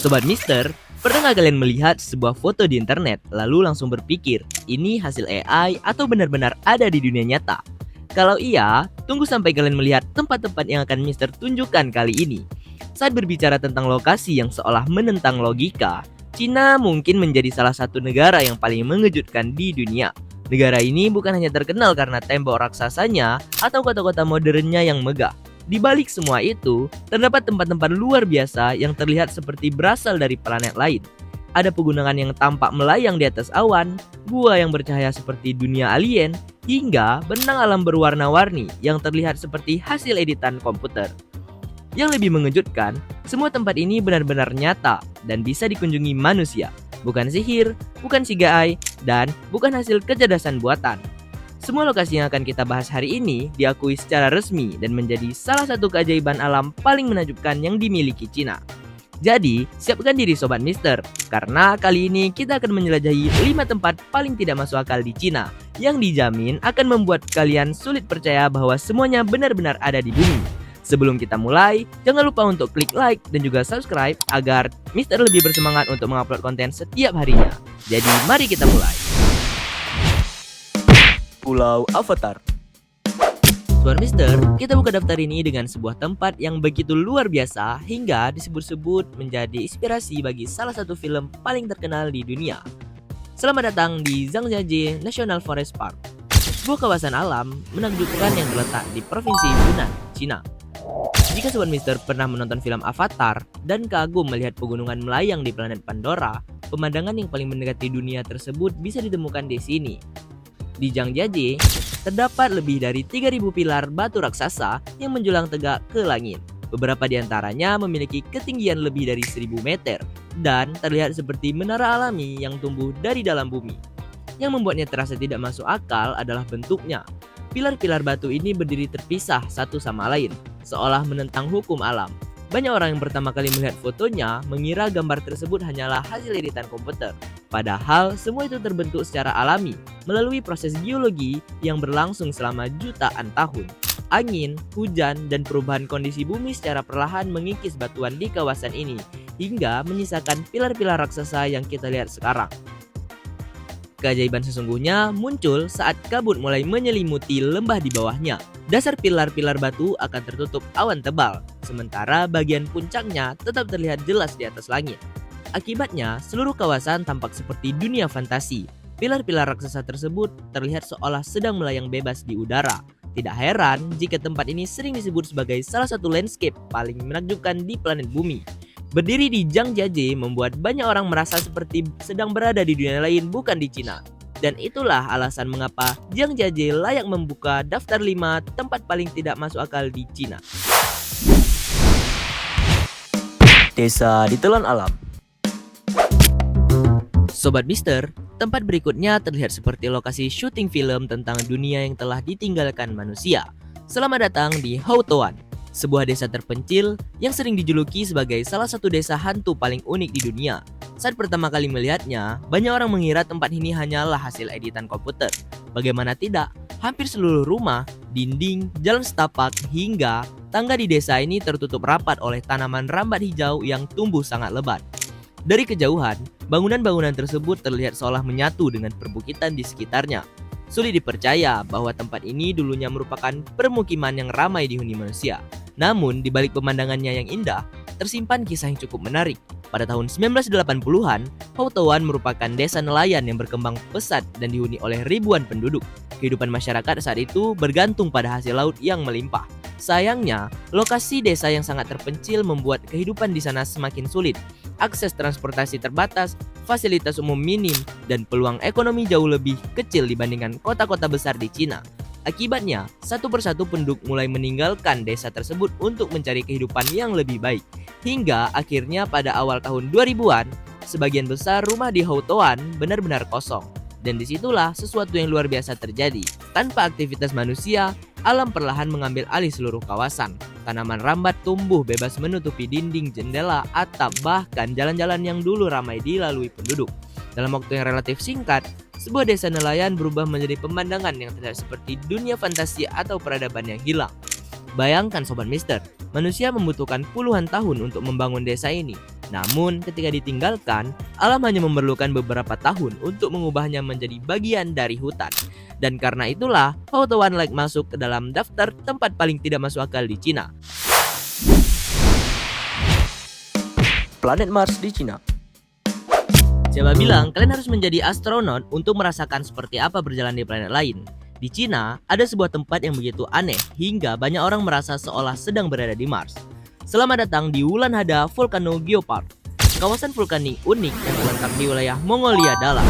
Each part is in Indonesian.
Sobat Mister, pernah nggak kalian melihat sebuah foto di internet lalu langsung berpikir, ini hasil AI atau benar-benar ada di dunia nyata? Kalau iya, tunggu sampai kalian melihat tempat-tempat yang akan Mister tunjukkan kali ini. Saat berbicara tentang lokasi yang seolah menentang logika, Cina mungkin menjadi salah satu negara yang paling mengejutkan di dunia. Negara ini bukan hanya terkenal karena tembok raksasanya atau kota-kota modernnya yang megah. Di balik semua itu, terdapat tempat-tempat luar biasa yang terlihat seperti berasal dari planet lain. Ada pegunungan yang tampak melayang di atas awan, gua yang bercahaya seperti dunia alien, hingga benang alam berwarna-warni yang terlihat seperti hasil editan komputer. Yang lebih mengejutkan, semua tempat ini benar-benar nyata dan bisa dikunjungi manusia. Bukan sihir, bukan CGI, dan bukan hasil kecerdasan buatan. Semua lokasi yang akan kita bahas hari ini diakui secara resmi dan menjadi salah satu keajaiban alam paling menakjubkan yang dimiliki Cina. Jadi, siapkan diri Sobat Mister, karena kali ini kita akan menjelajahi 5 tempat paling tidak masuk akal di Cina yang dijamin akan membuat kalian sulit percaya bahwa semuanya benar-benar ada di bumi. Sebelum kita mulai, jangan lupa untuk klik like dan juga subscribe agar Mister lebih bersemangat untuk mengupload konten setiap harinya. Jadi, mari kita mulai. Pulau Avatar. Sobat Mister, kita buka daftar ini dengan sebuah tempat yang begitu luar biasa hingga disebut-sebut menjadi inspirasi bagi salah satu film paling terkenal di dunia. Selamat datang di Zhangjiajie National Forest Park, sebuah kawasan alam menakjubkan yang terletak di Provinsi Yunnan, Cina. Jika Sobat Mister pernah menonton film Avatar dan kagum melihat pegunungan melayang di planet Pandora, pemandangan yang paling mendekati dunia tersebut bisa ditemukan di sini. Di Zhangjiajie, terdapat lebih dari 3.000 pilar batu raksasa yang menjulang tegak ke langit. Beberapa di antaranya memiliki ketinggian lebih dari 1.000 meter dan terlihat seperti menara alami yang tumbuh dari dalam bumi. Yang membuatnya terasa tidak masuk akal adalah bentuknya. Pilar-pilar batu ini berdiri terpisah satu sama lain, seolah menentang hukum alam. Banyak orang yang pertama kali melihat fotonya mengira gambar tersebut hanyalah hasil editan komputer. Padahal semua itu terbentuk secara alami melalui proses geologi yang berlangsung selama jutaan tahun. Angin, hujan, dan perubahan kondisi bumi secara perlahan mengikis batuan di kawasan ini hingga menyisakan pilar-pilar raksasa yang kita lihat sekarang. Keajaiban sesungguhnya muncul saat kabut mulai menyelimuti lembah di bawahnya. Dasar pilar-pilar batu akan tertutup awan tebal, sementara bagian puncaknya tetap terlihat jelas di atas langit. Akibatnya, seluruh kawasan tampak seperti dunia fantasi. Pilar-pilar raksasa tersebut terlihat seolah sedang melayang bebas di udara. Tidak heran jika tempat ini sering disebut sebagai salah satu landscape paling menakjubkan di planet bumi. Berdiri di Zhangjiajie membuat banyak orang merasa seperti sedang berada di dunia lain bukan di Cina. Dan itulah alasan mengapa Zhangjiajie layak membuka daftar 5 tempat paling tidak masuk akal di Cina. Desa Ditelan Alam. Sobat Mister, tempat berikutnya terlihat seperti lokasi syuting film tentang dunia yang telah ditinggalkan manusia. Selamat datang di Houtuan, sebuah desa terpencil yang sering dijuluki sebagai salah satu desa hantu paling unik di dunia. Saat pertama kali melihatnya, banyak orang mengira tempat ini hanyalah hasil editan komputer. Bagaimana tidak, hampir seluruh rumah, dinding, jalan setapak, hingga tangga di desa ini tertutup rapat oleh tanaman rambat hijau yang tumbuh sangat lebat. Dari kejauhan, bangunan-bangunan tersebut terlihat seolah menyatu dengan perbukitan di sekitarnya. Sulit dipercaya bahwa tempat ini dulunya merupakan permukiman yang ramai dihuni manusia. Namun, di balik pemandangannya yang indah, tersimpan kisah yang cukup menarik. Pada tahun 1980-an, Houtuan merupakan desa nelayan yang berkembang pesat dan dihuni oleh ribuan penduduk. Kehidupan masyarakat saat itu bergantung pada hasil laut yang melimpah. Sayangnya, lokasi desa yang sangat terpencil membuat kehidupan di sana semakin sulit. Akses transportasi terbatas, fasilitas umum minim, dan peluang ekonomi jauh lebih kecil dibandingkan kota-kota besar di Cina. Akibatnya, satu persatu penduduk mulai meninggalkan desa tersebut untuk mencari kehidupan yang lebih baik. Hingga akhirnya pada awal tahun 2000-an, sebagian besar rumah di Houtuan benar-benar kosong. Dan disitulah sesuatu yang luar biasa terjadi. Tanpa aktivitas manusia, alam perlahan mengambil alih seluruh kawasan. Tanaman rambat tumbuh bebas menutupi dinding, jendela, atap, bahkan jalan-jalan yang dulu ramai dilalui penduduk. Dalam waktu yang relatif singkat, sebuah desa nelayan berubah menjadi pemandangan yang terlihat seperti dunia fantasi atau peradaban yang hilang. Bayangkan Sobat Mister, manusia membutuhkan puluhan tahun untuk membangun desa ini. Namun, ketika ditinggalkan, alam hanya memerlukan beberapa tahun untuk mengubahnya menjadi bagian dari hutan. Dan karena itulah, Houtuan Lake masuk ke dalam daftar tempat paling tidak masuk akal di Cina. Planet Mars di Cina. Siapa bilang kalian harus menjadi astronot untuk merasakan seperti apa berjalan di planet lain? Di Cina, ada sebuah tempat yang begitu aneh hingga banyak orang merasa seolah sedang berada di Mars. Selamat datang di Ulanhada Volcano Geopark, kawasan vulkanik unik yang terletak di wilayah Mongolia dalam.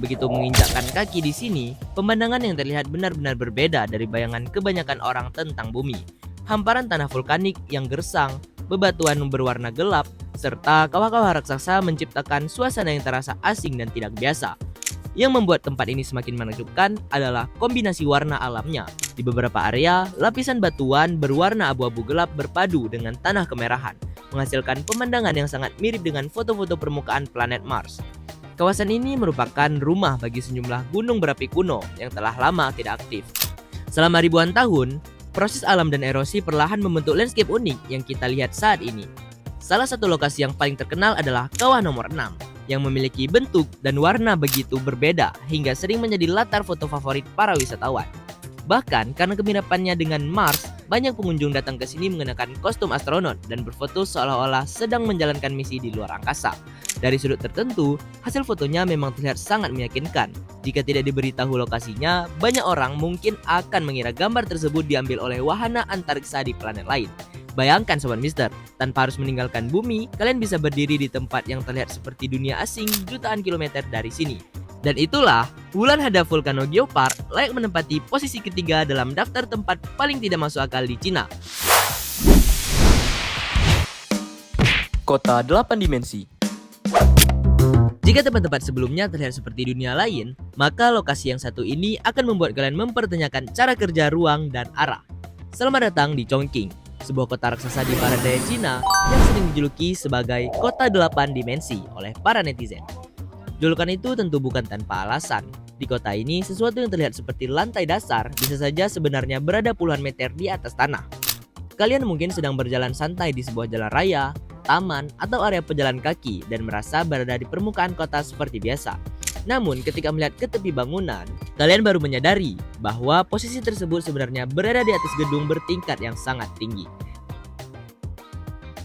Begitu menginjakkan kaki di sini, pemandangan yang terlihat benar-benar berbeda dari bayangan kebanyakan orang tentang bumi. Hamparan tanah vulkanik yang gersang, bebatuan berwarna gelap, serta kawah-kawah raksasa menciptakan suasana yang terasa asing dan tidak biasa. Yang membuat tempat ini semakin menakjubkan adalah kombinasi warna alamnya. Di beberapa area, lapisan batuan berwarna abu-abu gelap berpadu dengan tanah kemerahan, menghasilkan pemandangan yang sangat mirip dengan foto-foto permukaan planet Mars. Kawasan ini merupakan rumah bagi sejumlah gunung berapi kuno yang telah lama tidak aktif. Selama ribuan tahun, proses alam dan erosi perlahan membentuk landscape unik yang kita lihat saat ini. Salah satu lokasi yang paling terkenal adalah Kawah Nomor 6, yang memiliki bentuk dan warna begitu berbeda hingga sering menjadi latar foto favorit para wisatawan. Bahkan karena kemiripannya dengan Mars, banyak pengunjung datang ke sini mengenakan kostum astronot dan berfoto seolah-olah sedang menjalankan misi di luar angkasa. Dari sudut tertentu, hasil fotonya memang terlihat sangat meyakinkan. Jika tidak diberitahu lokasinya, banyak orang mungkin akan mengira gambar tersebut diambil oleh wahana antariksa di planet lain. Bayangkan Sobat Mister, tanpa harus meninggalkan bumi, kalian bisa berdiri di tempat yang terlihat seperti dunia asing jutaan kilometer dari sini. Dan itulah, Ulanhada Volcano Geopark layak menempati posisi ketiga dalam daftar tempat paling tidak masuk akal di Cina. Kota 8 dimensi. Jika tempat-tempat sebelumnya terlihat seperti dunia lain, maka lokasi yang satu ini akan membuat kalian mempertanyakan cara kerja ruang dan arah. Selamat datang di Chongqing, sebuah kota raksasa di barat daya Cina yang sering dijuluki sebagai kota 8 dimensi oleh para netizen. Julukan itu tentu bukan tanpa alasan. Di kota ini, sesuatu yang terlihat seperti lantai dasar bisa saja sebenarnya berada puluhan meter di atas tanah. Kalian mungkin sedang berjalan santai di sebuah jalan raya, taman, atau area pejalan kaki dan merasa berada di permukaan kota seperti biasa. Namun ketika melihat ke tepi bangunan, kalian baru menyadari bahwa posisi tersebut sebenarnya berada di atas gedung bertingkat yang sangat tinggi.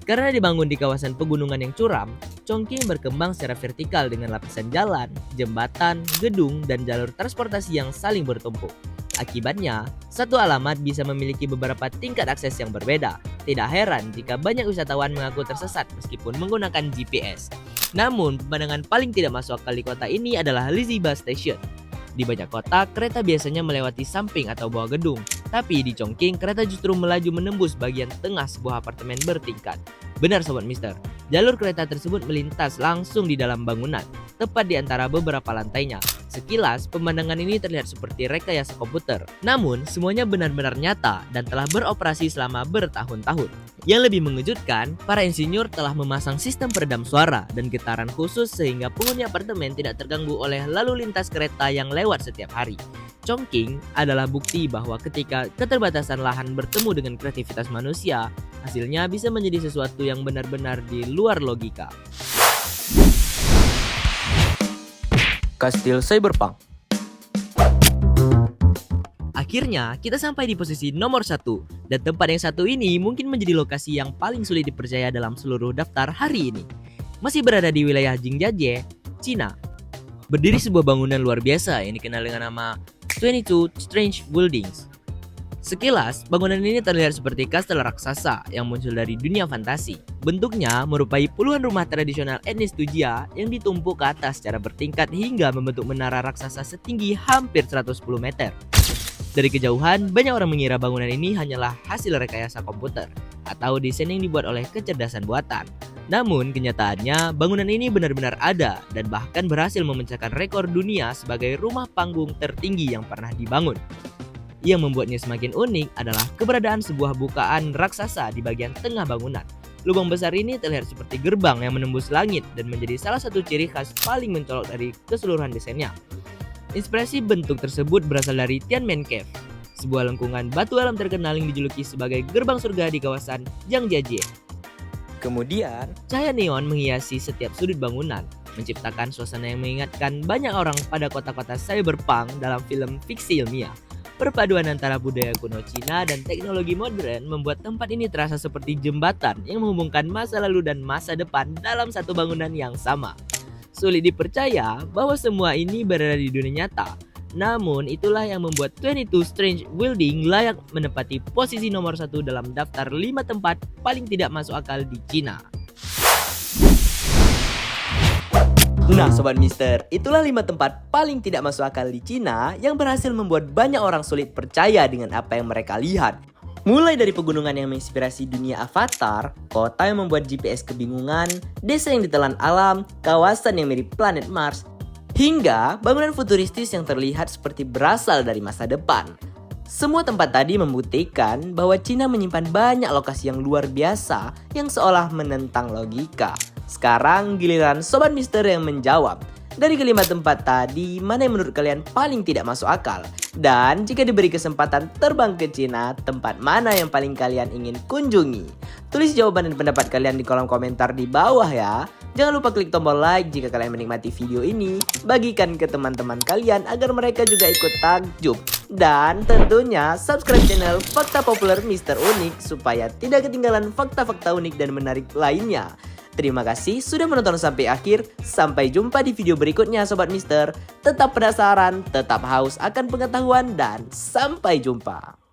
Karena dibangun di kawasan pegunungan yang curam, Chongqing berkembang secara vertikal dengan lapisan jalan, jembatan, gedung, dan jalur transportasi yang saling bertumpuk. Akibatnya, satu alamat bisa memiliki beberapa tingkat akses yang berbeda. Tidak heran jika banyak wisatawan mengaku tersesat meskipun menggunakan GPS. Namun, pemandangan paling tidak masuk akal di kota ini adalah Liziba Station. Di banyak kota, kereta biasanya melewati samping atau bawah gedung. Tapi di Chongqing, kereta justru melaju menembus bagian tengah sebuah apartemen bertingkat. Benar Sobat Mister, jalur kereta tersebut melintas langsung di dalam bangunan, tepat di antara beberapa lantainya. Sekilas, pemandangan ini terlihat seperti rekayasa komputer. Namun, semuanya benar-benar nyata dan telah beroperasi selama bertahun-tahun. Yang lebih mengejutkan, para insinyur telah memasang sistem peredam suara dan getaran khusus sehingga penghuni apartemen tidak terganggu oleh lalu lintas kereta yang lewat setiap hari. Chongqing adalah bukti bahwa ketika keterbatasan lahan bertemu dengan kreativitas manusia, hasilnya bisa menjadi sesuatu yang benar-benar di luar logika. Kastil Cyberpunk. Akhirnya, kita sampai di posisi nomor 1. Dan tempat yang satu ini mungkin menjadi lokasi yang paling sulit dipercaya dalam seluruh daftar hari ini. Masih berada di wilayah Jingjiajie, Cina. Berdiri sebuah bangunan luar biasa yang dikenal dengan nama 22 Strange Buildings. Sekilas, bangunan ini terlihat seperti kastel raksasa yang muncul dari dunia fantasi. Bentuknya merupai puluhan rumah tradisional etnis Tujia yang ditumpuk ke atas secara bertingkat hingga membentuk menara raksasa setinggi hampir 110 meter. Dari kejauhan, banyak orang mengira bangunan ini hanyalah hasil rekayasa komputer atau desain yang dibuat oleh kecerdasan buatan. Namun, kenyataannya bangunan ini benar-benar ada dan bahkan berhasil memecahkan rekor dunia sebagai rumah panggung tertinggi yang pernah dibangun. Yang membuatnya semakin unik adalah keberadaan sebuah bukaan raksasa di bagian tengah bangunan. Lubang besar ini terlihat seperti gerbang yang menembus langit dan menjadi salah satu ciri khas paling mencolok dari keseluruhan desainnya. Inspirasi bentuk tersebut berasal dari Tianmen Cave, sebuah lengkungan batu alam terkenal yang dijuluki sebagai gerbang surga di kawasan Zhangjiajie. Kemudian, cahaya neon menghiasi setiap sudut bangunan, menciptakan suasana yang mengingatkan banyak orang pada kota-kota cyberpunk dalam film fiksi ilmiah. Perpaduan antara budaya kuno Cina dan teknologi modern membuat tempat ini terasa seperti jembatan yang menghubungkan masa lalu dan masa depan dalam satu bangunan yang sama. Sulit dipercaya bahwa semua ini berada di dunia nyata. Namun itulah yang membuat 22 Strange Building layak menempati posisi nomor 1 dalam daftar 5 tempat paling tidak masuk akal di Cina. Nah Sobat Mister, itulah 5 tempat paling tidak masuk akal di Cina yang berhasil membuat banyak orang sulit percaya dengan apa yang mereka lihat. Mulai dari pegunungan yang menginspirasi dunia Avatar, kota yang membuat GPS kebingungan, desa yang ditelan alam, kawasan yang mirip planet Mars, hingga bangunan futuristis yang terlihat seperti berasal dari masa depan. Semua tempat tadi membuktikan bahwa Cina menyimpan banyak lokasi yang luar biasa yang seolah menentang logika. Sekarang giliran Sobat Mister yang menjawab. Dari kelima tempat tadi, mana yang menurut kalian paling tidak masuk akal? Dan jika diberi kesempatan terbang ke Cina, tempat mana yang paling kalian ingin kunjungi? Tulis jawaban dan pendapat kalian di kolom komentar di bawah ya. Jangan lupa klik tombol like jika kalian menikmati video ini. Bagikan ke teman-teman kalian agar mereka juga ikut takjub. Dan tentunya subscribe channel Fakta Populer Mister Unik supaya tidak ketinggalan fakta-fakta unik dan menarik lainnya. Terima kasih sudah menonton sampai akhir. Sampai jumpa di video berikutnya Sobat Mister. Tetap penasaran, tetap haus akan pengetahuan, dan sampai jumpa.